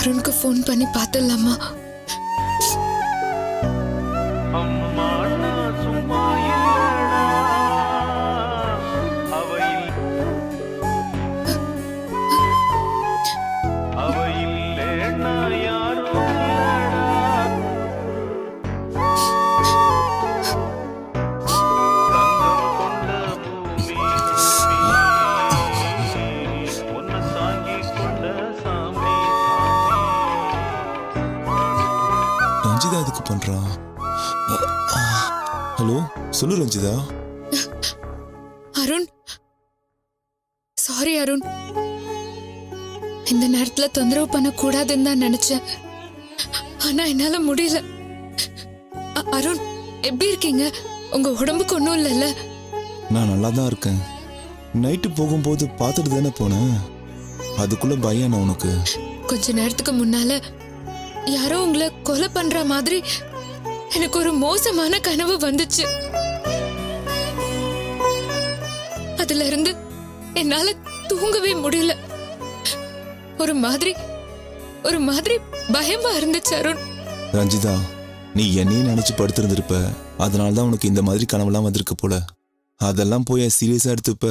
அருணுக்கு phone பண்ணி பார்த்துடலாமா? ரஞ்சிதா எதுக்கு பண்றா? ஹலோ, சொல்லு ரஞ்சிதா. அருண், சாரி அருண். இந்த நேரத்துல தொந்தரவு பண்ண கூடாதுன்னு தான் நினைச்சேன். ஆனா என்னால முடியல. அருண், எப்படி இருக்கீங்க? உங்க உடம்புக்கு ஒன்றும் இல்லைல்ல? நான் நல்லா தான் இருக்கேன். நைட்டு போகும்போது பார்த்துட்டு தானே போனேன். அதுக்குள்ள பயம் உனக்கு? கொஞ்ச நேரத்துக்கு முன்னால யாரோ உங்களை கொலை பண்ற மாதிரி எனக்கு ஒரு மோசமான கனவு வந்துச்சு. அதுல இருந்து என்னால தூங்கவே முடியல. ஒரு மாதிரி பயமா இருந்துச்சு அருண். ரஞ்சிதா, நீ என்னையும் நினைச்சு படுத்திருந்திருப்ப. அதனாலதான் உனக்கு இந்த மாதிரி கனவுலாம் வந்திருக்கு போல. அதெல்லாம் போய் சீரியஸா எடுத்துப்ப.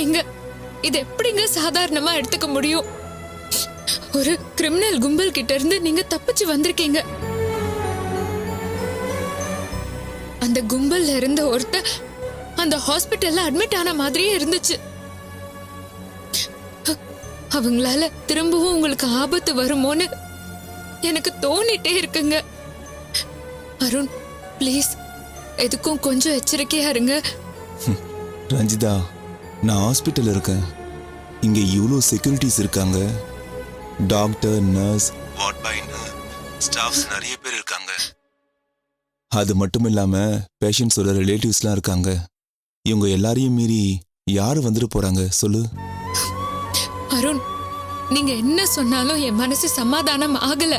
எங்க இது எப்படிங்க சாதாரணமா எடுத்துக்க முடியும்? ஒரு கிரிமினல் கும்பல் கிட்ட இருந்து நீங்க தப்பிச்சு வந்திருக்கீங்க. அந்த கும்பல்ல இருந்த ஒருத்தர் அந்த ஹாஸ்பிட்டல்ல அட்மிட் ஆன மாதிரியே இருந்துச்சு. அவங்களால திரும்பவும் உங்களுக்கு ஆபத்து வருமோன்னு எனக்கு தோணிட்டே இருக்குங்க. அருண், பிளீஸ் எதுக்கும் கொஞ்சம் எச்சரிக்கையா இருங்க. ரஞ்சிதா, நான் ஹாஸ்பிட்டல் இருக்கேன். இங்க இவ்வளோ செக்யூரிட்டிஸ் இருக்காங்க. Doctor, nurse, ward boy, staffs நிறைய பேர் இருக்காங்க. அது மட்டும் இல்லாம பேஷண்ட்ஸோட ரிலேட்டிவ்ஸ்லாம் இருக்காங்க. இவங்க எல்லாரையும் மீறி யாரு வந்துட்டு போறாங்க சொல்லு? அருண், நீங்க என்ன சொன்னாலும் என் மனசு சமாதானம் ஆகல.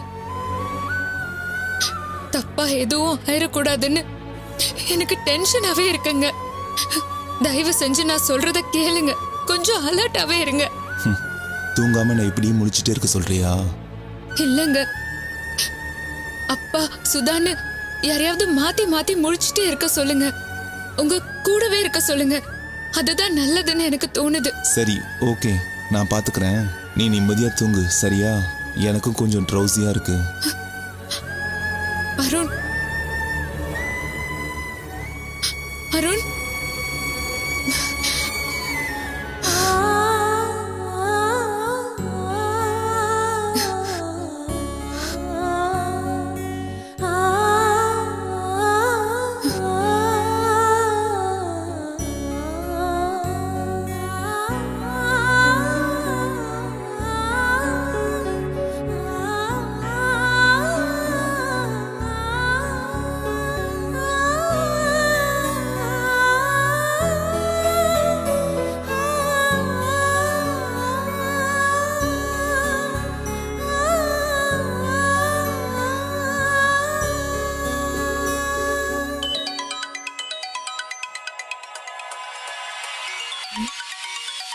தப்பா எதுவும் ஆயிடக்கூடாதுன்னு எனக்கு டென்ஷனாவே இருக்குங்க. தயவு செஞ்சு நான் சொல்றத கேளுங்க. கொஞ்சம் அலர்ட்டாவே இருங்க. தூங்காம நான் இப்படியே முழிச்சிட்டே இருக்க சொல்றியா? இல்லங்க, அப்பா சுதான்னு யாரையாவது மாத்தி மாத்தி முழிச்சிட்டே இருக்க சொல்லுங்க. உங்க கூடவே இருக்க சொல்லுங்க. அதுதான் நல்லதுன்னு எனக்கு தோணுது. சரி, ஓகே, நான் பாத்துக்கிறேன். நீ நிம்மதியா தூங்கு, சரியா? எனக்கும் கொஞ்சம் ட்ரௌசியா இருக்கு. அருண், அருண்,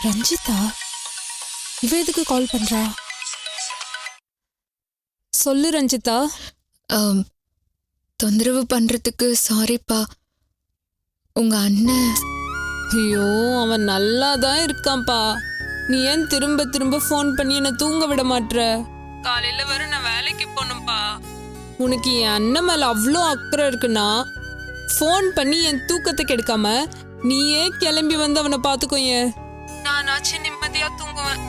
ரஞ்சிதா, இவ எதுக்கு கால் பண்றா? சொல்லு ரஞ்சிதா. தொந்தரவு பண்றதுக்கு சாரிப்பா. உங்க அண்ணன். ஐயோ, அவன் நல்லா தான் இருக்கான்ப்பா. நீ ஏன் திரும்ப திரும்ப ஃபோன் பண்ணி என்ன தூங்க விட மாட்ற? காலையில வர நான் வேலைக்கு போகணும்ப்பா. உனக்கு என் அண்ணன் மேல அவ்வளோ அக்கறை இருக்குன்னா ஃபோன் பண்ணி என் தூக்கத்தை கெடுக்காம நீயே கிளம்பி வந்து அவனை பார்த்துக்கோ. நானாச்சும் நிம்மதியா தூங்குவேன்.